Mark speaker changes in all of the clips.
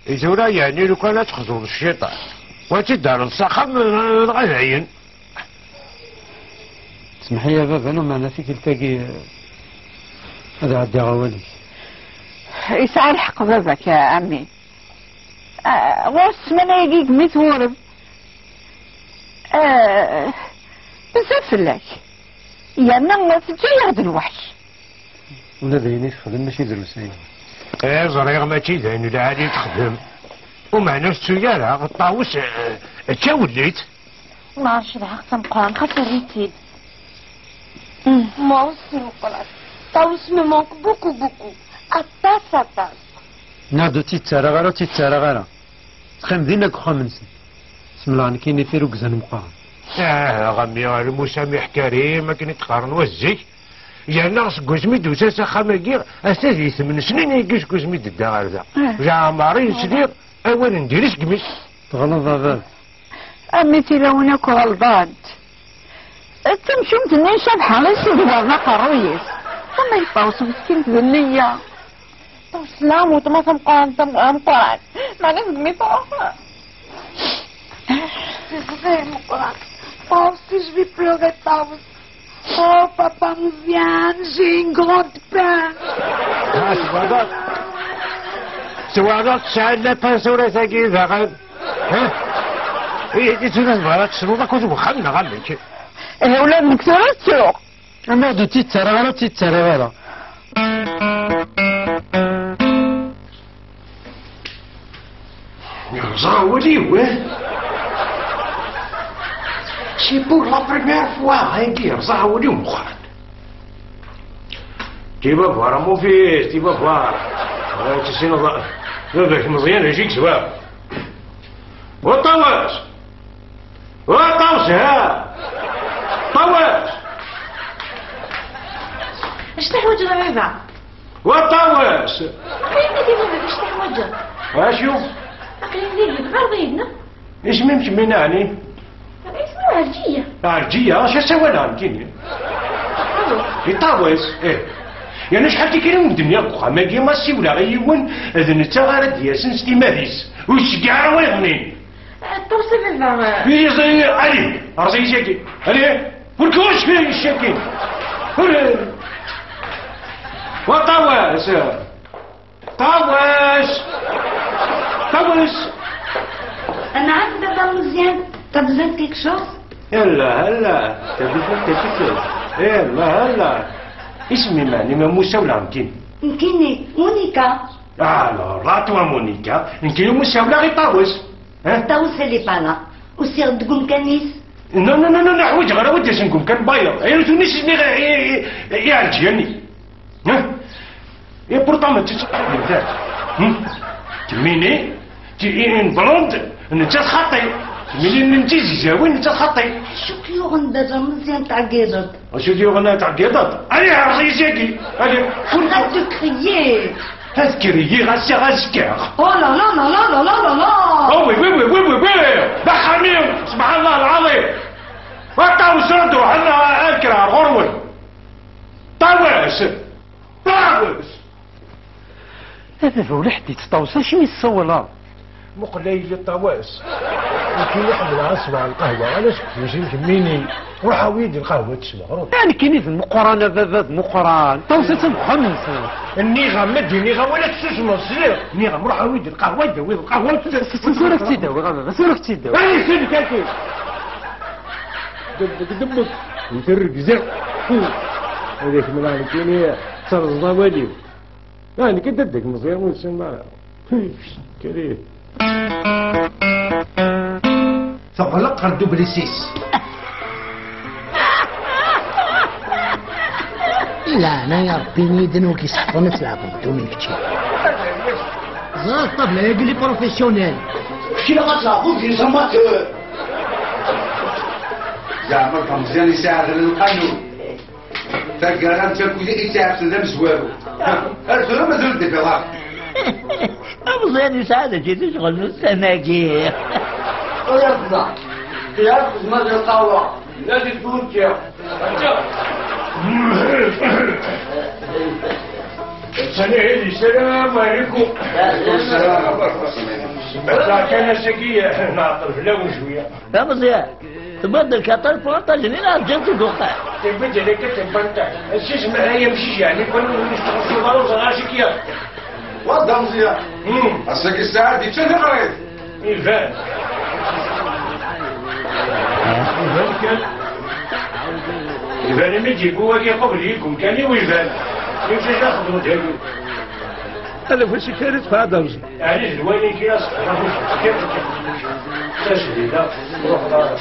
Speaker 1: إذا يعني لو كانت تخزون الشيطان وتدار الصخم غير
Speaker 2: اسمح لي يا بابا انا معنا فيك التاقي هذا عدي غوالي.
Speaker 3: يسعى الحق بابك يا عمي. غوص من يجيك متورب بزاف لك يا نغمة تجي الوحش
Speaker 2: ولا دايني تخدم ماشي دروسين.
Speaker 1: زريغ ماشي داين ولا عادي تخدم ومعنا السيارة الطاووس تا وليت
Speaker 4: ما عرفتش الحق تنقران خاطر ريتيد moi aussi Nicolas طاووس me manque beaucoup atas
Speaker 2: نادو تيتسارا غير تيتسارا غير تخيم دينك خمسين بسم الله كاين في ركزان مقارن.
Speaker 1: غمي المسامح كريم ما كاين تقارن وزيك يا ناس كوزميد وساسا خماكير اساسي 8 سنين يجيش كوزميد دا غير ذا جا مارين سدير اولا نديرش كميس
Speaker 2: تغلط هذا
Speaker 3: امي تلونك غلطات تمشون تنين شبحة لا سيدي بابا قرويس ثم يطاوس مسكين بالنية
Speaker 4: سلام وتما تمقان ما نفهم ميطوح Pauvre, si je vais pleurer, Pauvre. Oh, papa me vient, j'ai une grande peine.
Speaker 1: سوارات سعدنا بانسورة تاكي ذاقا ها؟ إيه تسونا سوارات سلوطة كنت مخمنا غمك
Speaker 3: إيه أولاد مكسورة تسوق
Speaker 2: نادو تيتسارا غير تيتسارا غير.
Speaker 1: زاولي وين C'est pour la première fois, hein, dire ça, ou du mouchan. Tu vas voir, mon fils, tu vas voir. Tu sais, je me souviens de Jig, tu vois. Ottawas! Ottawas, hein! Ottawas!
Speaker 4: ايش تحوج يا بابا؟
Speaker 1: Ottawas!
Speaker 4: أكلين دي بابا ايش تحوج؟
Speaker 1: واشو؟
Speaker 4: أكلين دي بابا ضيدنا.
Speaker 1: ايش ممشي من يعني؟
Speaker 4: اسمه عرجية.
Speaker 1: عرجية؟ شو سوى لها كيني؟ يطاوس ايه يعني شحال كاين من الدنيا ما كي ما سي ولا غيون اذا نتا غير دياسن ستي ماديس وش كاع ويغني
Speaker 4: توصل بابا
Speaker 1: في زي علي راسي شاكي علي فركوش في الشاكين وطاوس طاوس
Speaker 4: انا عارف بابا مزيان طب زاد كيك شوز
Speaker 1: هلا تبي هلا اسمي معني ما موسى ولا يمكن
Speaker 4: يمكنني مونيكا
Speaker 1: لا توا مونيكا يمكن موسى ولا غير طاوس
Speaker 4: طاوس اللي بانا وسير تقوم كنيس
Speaker 1: لا حوايج غير ودي نقوم كان باير انا تونس يعجبني ها اي بورطون ما تتعرف تميني تي بلوند انت خاطي ملي انت زاوين انت خاطي
Speaker 4: شو كيوغن دابا مزيان تاع قيضط
Speaker 1: شو كيوغن تاع قيضط علي راسي علي
Speaker 4: arrête de crier
Speaker 1: هذكري غاسكار
Speaker 4: oh là là là là là là là
Speaker 1: وي دخلني سبحان الله العظيم وطاوس ردوا حنا اكره غرول طاوس
Speaker 2: هذا هو لحدي تطاوس شنو يتصور
Speaker 1: مقليل الطواس يمكن يحمل عصبة القهوة علاش ماشي ميني روح ويدي القهوة تشبه
Speaker 2: يعني كاين في المقران بابا مقران توصيت بخمس
Speaker 1: النيغة مدي النيغة ولا تسمى السير النيغة روح ويدي القهوة يدوي القهوة
Speaker 2: سورك تيداوي غابة سورك تيداوي
Speaker 1: اي سيدي كاكي دبك ويترك زر هذيك من كاين صار الزوالي يعني كده دك مزيان ونسمع كريه فغلق الدبلسيس
Speaker 5: لا انا يا ربي نيدن كيسحطون تلعبوا بدون كتير زاد طبلة يا قلي بروفيسيونيل
Speaker 1: كي غتلعبوا في زعماتور زعما مزيان يساعد على القانون تلقى انت كي يساعد سلام زوارو ارسلوا مازال دي بلاك
Speaker 5: مزيان يساعد كي تشغل في السماكير
Speaker 1: ويطلع ياخذ مدى القهوة لازم تكون السلام عليكم. السلام عليكم. كان سكية نعطر في اللون شوية.
Speaker 6: يا مزيان تبدل كتر فانتا جنينا جنس الدخان.
Speaker 1: تبدل كتر السيس معنا يمشي يعني كنا نشتغل في الغلط غاشكية.
Speaker 7: وضع مزيان. السكي الساعة دي شنو قريت؟
Speaker 1: الفان. الفان كان. الفان اللي تجيبوا واقي قبليكم كان يويفان. يمشي ياخذوا ديالو.
Speaker 2: أنا فاش كانت في هذا وجه.
Speaker 1: يعني الوالين كي يصحوا كيف تسجل لا روح دار.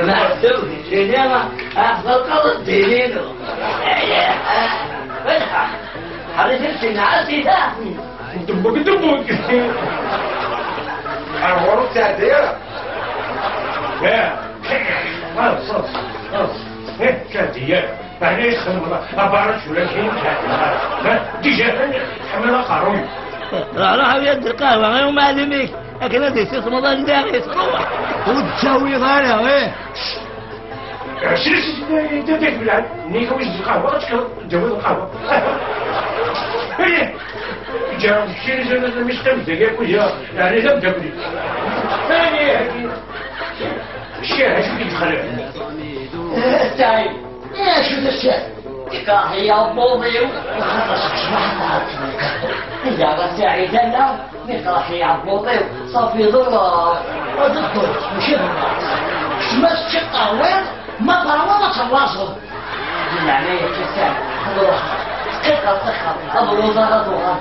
Speaker 6: محسوب سينما أفضل قوة دينينو. حريص السنعة سيدا.
Speaker 1: دبوك.
Speaker 7: الغروب تاع الديرة.
Speaker 1: خلاص. كاتية أنا يخدم أبارك ولا كاين ديجا حمل قارون
Speaker 6: راح يد القهوة غير معلميك لكن هذه يصير رمضان داغي يتروح
Speaker 5: وتسوي غانا ايه
Speaker 1: عشرين انت ديك بالعاد نيك وجد القهوة تشكر جوز القهوة جا شيري زمان مش تبدا ياكل يعني تبدا بلي ثاني الشيء شو يدخل
Speaker 6: السعيد يا شو ذا الشيء تكاهي يا بوضي وخلص شمعنا إذا سعيد لا نكاهي يا بوضي صافي ضرار ودخل وشبه شمس شقة وين ما قروا ما تواصل يعني كسان روح ثقة أبو وزارة روح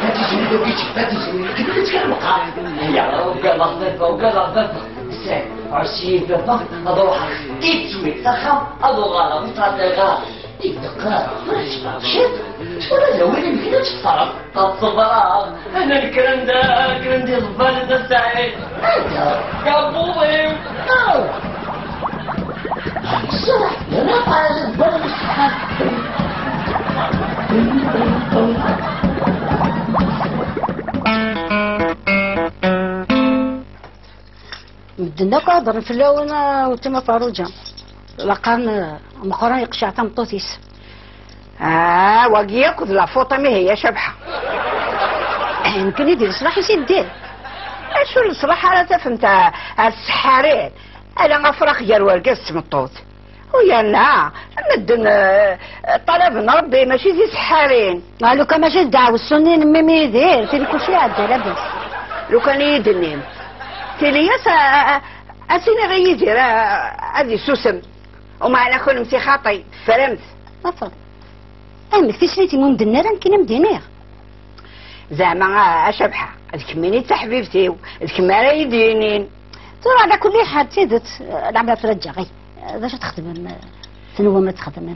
Speaker 6: لا تجري دوكيتش لا تجري كيف تتكلم يا وقال عشرين بفق أضوح إتوي تخم أضوغالا متعدقا إبقى شد ولا زوين يمكن تفرق الصبراء أنا الكرندي الظل السعيد يا بوضي الصراحة أنا قاعد الظل السعيد
Speaker 3: مدنا قادر في اللون وتما فاروجا لقان مقرن يقشع تمطوتيس واقي ياخذ لا فوطه ما هي شبحه يمكن يدير صلاح يسديه شو الصلاح على تفهمت السحارين انا غفرخ ديال ورقص مطوط ويانا مدن طلب ربي ماشي زي سحارين قالوا كما جا دعوا السنين ميمي يدير في كل شيء عاد لاباس لو كان يدنيم تلياس أسينا غيدير هذه سوسم ومعنا كل مسي خاطي فرمت أفضل أمك تشريتي مدنير يمكن مدينير زعما أشبحة الكميني تاع حبيبتي الكمارة يدينين ترى على كل حال تيدت العملة ترجع غي باش تخدم سنوة ما تخدم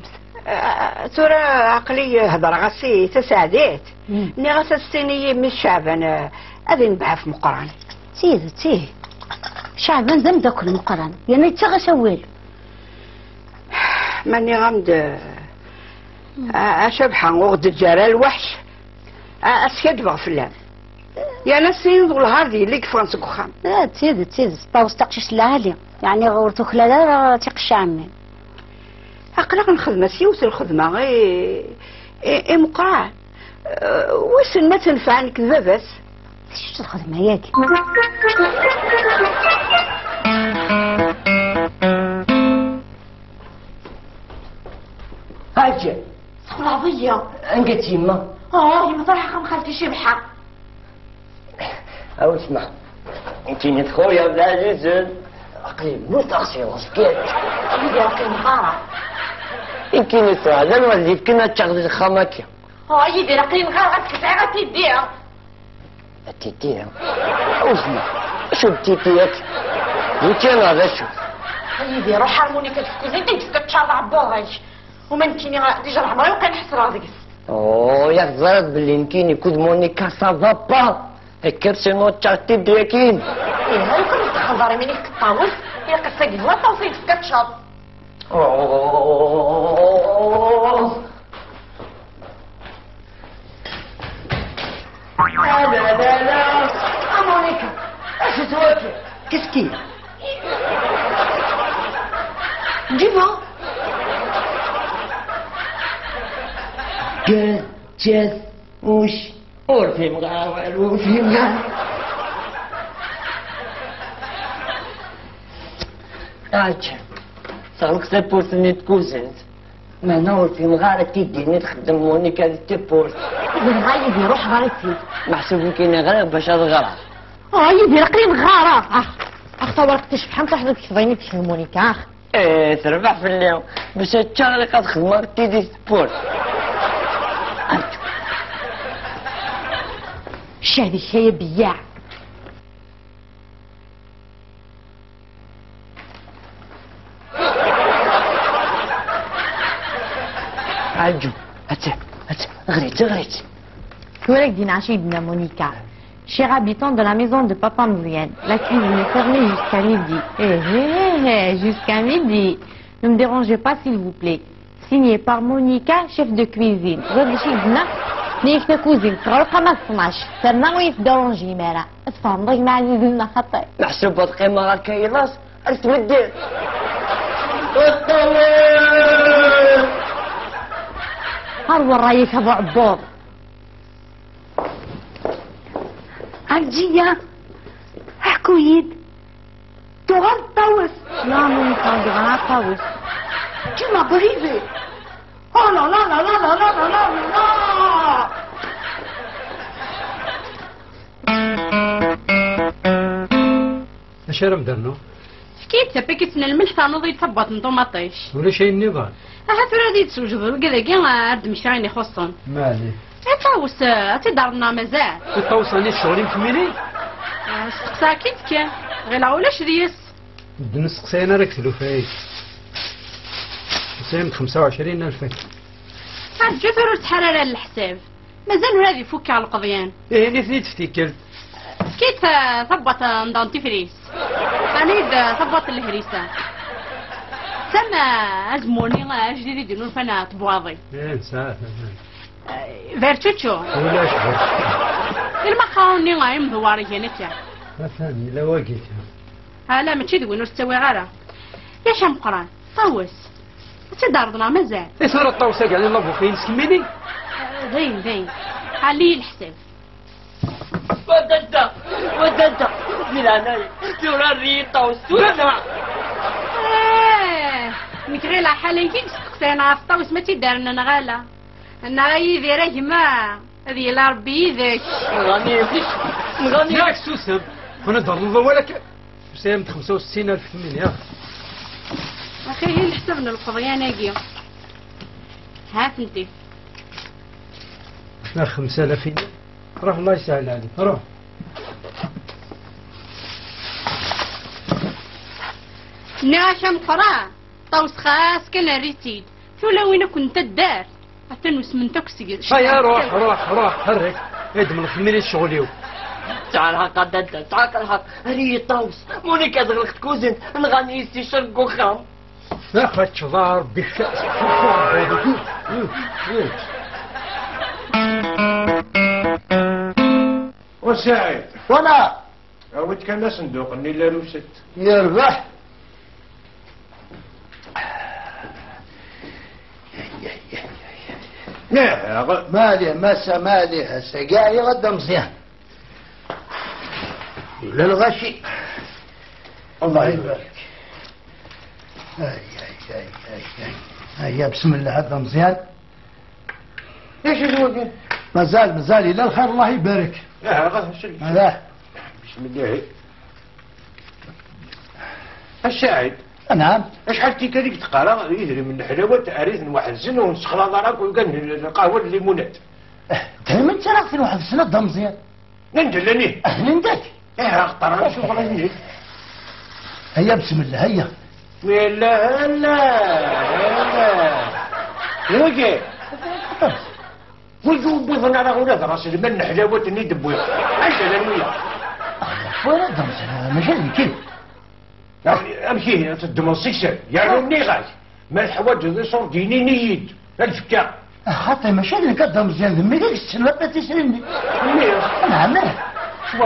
Speaker 3: ترى عقلي هضر غاسي تساعديت ني غاسا السنية من الشعب أنا أذي نبعها في مقران تيه شعبان ذم داكل مقران يعني تغش والو ماني غمد أشبحة وغد الجرى الوحش أسكدبغ في اللام يا نسين ذو الهاردي اللي كفرنسك وخام تيد طاوس تقشش العالي يعني غورتو خلالا تيقش عمي أقلق نخدمة سيوس الخدمة غي مقران وسن ما تنفعني كذا بس شو الخدمة ياكي
Speaker 6: هاجي
Speaker 3: صلاحية
Speaker 6: انقت يما
Speaker 3: يما طرحة خالتي شبحة
Speaker 6: أو اسمع انتي خويا بلا جزل قريب مو تغسي وسكيت
Speaker 3: يدي راكي مغارة
Speaker 6: يمكن يتعلم واللي كنا تشغل الخماكي
Speaker 3: يدي راكي مغارة غتكتعي غتيديها
Speaker 6: التيتية اسمع شو التيتيات قلت انا هذا شوف
Speaker 3: يدي روح هارمونيكا تفكوزي انت تتشرع بوغاج وما يمكنني ديجا العمري وكان نحس راسك
Speaker 6: يا زرد باللي يمكن يكون مونيكا سافا با الكرسينو تشارتي ديكين
Speaker 3: هل كنت تخضري منك الطاوس هي قصة جزوة توصيل في كاتشاب لا مونيكا اش تواكل كسكين جيبها.
Speaker 6: جاز وش ورفي مغاول ورفي مغاول. راجع صارك سيبورتني تكوزنت ما نور في مغارة تديني تخدم مونيكا تيبورت.
Speaker 3: إذا غايب يروح غارتي.
Speaker 6: محسوب كاين غير باش الغرا.
Speaker 3: غايب يرقي مغارة. اختبرك تشبح انت حضرتك تبيني في مونيكا.
Speaker 6: ايه تربح في اليوم باش تشغلي قد خدمة تيدي سبورت.
Speaker 3: شادي شي بياع.
Speaker 6: عجو غريت.
Speaker 8: Collègue d'Inachidna Monica, cher habitant de la maison de Papa Mouzienne, la cuisine est fermée jusqu'à midi. Jusqu'à midi. Ne me dérangez pas s'il vous plaît. Signé par Monica, chef de cuisine. Rodchidna, نيف كوزين تغرق ما تصنعش سرنا ويف دورونجي مالا اتفهم ضيق مع زيدنا خطي
Speaker 6: محسوب القيمة راكي راس تمدير.
Speaker 8: هرول رايك ابو عبور
Speaker 3: عالجية حكويد تغل طوس.
Speaker 8: لا مونيكا دغنا طاوس
Speaker 3: كيما بريفي. لا لا لا لا لا لا لا لا.
Speaker 2: اش راه مدرنو؟
Speaker 9: سكيت سابيكيتنا الملح تنوض يتثبط من طوماطيش.
Speaker 2: ولا شي النظام؟
Speaker 9: ثورة غادي تسوجد كذا كاع عاد مشاين يخصن.
Speaker 2: مالي؟
Speaker 9: تطاوس تدارنا مازال.
Speaker 2: تطاوس راني شغلي مكملين؟
Speaker 9: ساكيت كان غير عولاش ديس.
Speaker 2: نسقسي انا راك تلوفايت. ساهم 25,000.
Speaker 9: عاد جو ثورة حرارة للحساب. مازال ولا يفك على القضيان.
Speaker 2: ايه نثني تفتكر.
Speaker 9: سكيت ثبط ندانتي فريس. انا ثبط الهريسة. سما ازموني جديد يديرون فانا طبواضي.
Speaker 2: ايه ساعة.
Speaker 9: فيرتوتشو.
Speaker 2: ولاش
Speaker 9: ما خاوني غايم دواري هناك.
Speaker 2: فهمني لا واقيت.
Speaker 9: لا ماشي دوين نستوي غيره. يا شام قران طوس. تدارنا مازال.
Speaker 2: ايه صار الطوسة كاع الله فين سكميني؟
Speaker 9: زين علي الحساب.
Speaker 6: ودنت بلاناي تورا ريطوس تورا.
Speaker 9: مكريلا حالي كي تسقسينا في الطوس ما تيدارنا نغالا. انا غايدي راه ما هذه لا ربي يذاك.
Speaker 6: مغني
Speaker 2: ياك سوسم. انا دار الله ولك. ساهمت 65,000 مني يا
Speaker 9: اخي هي اللي حسبنا القضيه ناقيه. ها فهمتي.
Speaker 2: لا 5,000 روح الله يسهل عليك روح.
Speaker 9: ناشم قرا طوس خاص كان ريتيد شو لو وين كنت الدار حتى نسمن تاكسي.
Speaker 2: هيا روح حرك ادم الخميني الشغليو.
Speaker 6: تعال هاكا دادا تعال هاكا ريطوس مونيكا زغلق كوزن نغني سي شرقو خام.
Speaker 2: اخذ شضار بالكاس.
Speaker 1: وسعيد
Speaker 5: وانا
Speaker 1: عود كان صندوق اني لا روست
Speaker 5: يربح.
Speaker 1: لا
Speaker 5: مالي مسا مالي هسه قاعد يغدى مزيان للغشي. الله يبارك. هيا بسم الله هذا مزيان.
Speaker 1: ايش الوقت؟
Speaker 5: مازال الى الخير الله يبارك.
Speaker 1: لا بسم الله. السعيد
Speaker 5: نعم.
Speaker 1: اش حالتي كذيك تقرا يدري من حلاوه اريد واحد الزن ونسخلا دارك وكان القهوه الليمونات.
Speaker 5: دائما انت راك في واحد السنه دا مزيان.
Speaker 1: نندلني
Speaker 5: نندك.
Speaker 1: اختار نشوف غادي.
Speaker 5: هيا بسم الله هيا.
Speaker 1: لا وجه وجو بيضنا على غولاد راس المن حلاوه اني دبويا ايش انا ويا
Speaker 5: ولا دا مزيان ماشي كيف
Speaker 1: امشي تدمنسيكسر يا روني غاي ما الحوايج اللي صور ديني نيد الفكا
Speaker 5: حتى ماشي اللي كدا مزيان ذمي ديك السنه تسرني. نعم
Speaker 1: شو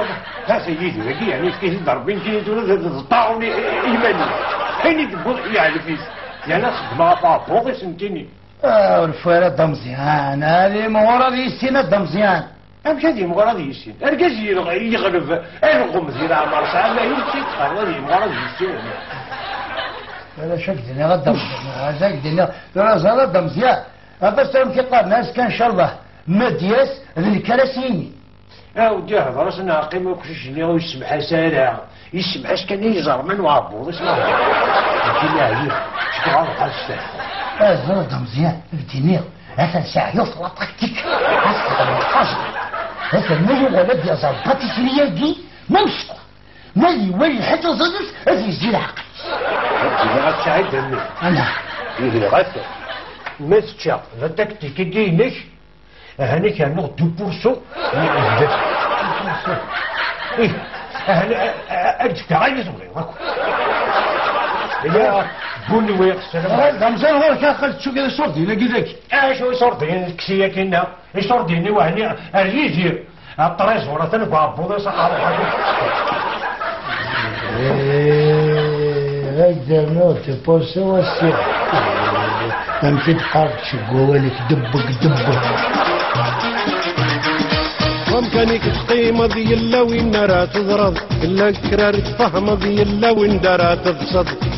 Speaker 1: هذا سيدي هذه يعني كيف ضربين كي تطاعوني ايماني حين يدبوا يعني فيس يا ناس ما طابوغ سنتيني
Speaker 5: الفويرة مزيان هذه مغرض يستينا مزيان
Speaker 1: امشي هذه مغرض يسين ارجع يغلب الغم زيرا عمر ساعه لا يمشي هذه مغرض يسين
Speaker 5: هذا شك دنيا غدا هذاك دنيا غدا مزيان بس يمكن قال ناس كان ان شاء الله مدياس الكراسيني
Speaker 1: ودي هذا راسنا قيمه كلشي شنو يسمح سارع يسمح اش كان يجر من وابو اسمع كي لا شكرا على الساعه
Speaker 5: غدا مزيان الدنيا هذا ساعه يوصل طاقتك هذا المجي ولد يا زلطتي سرياجي ممشط مالي ولي حتى صدس هذه يزيد عقل
Speaker 1: هذه غتساعد دمي
Speaker 5: انا
Speaker 1: هي غتساعد ما تشاف لا تكتيك دينك هاني كانوا 2% ايه انا اجت عايز ولا يا بني ويقسم
Speaker 5: رمزان هو كاخذ شو كذا صورتي لا كذاك
Speaker 1: شو صورتي كسيه كنا صورتيني وهني الريجي الطريس ورا بابو صحاب
Speaker 5: هذا نوت بوسو وسيا امشي تقعد شقولك دبك
Speaker 10: ممكنك تقيم ذي الا وين راه تضرب الا كرار تفهم ذي الا وين راه تفسد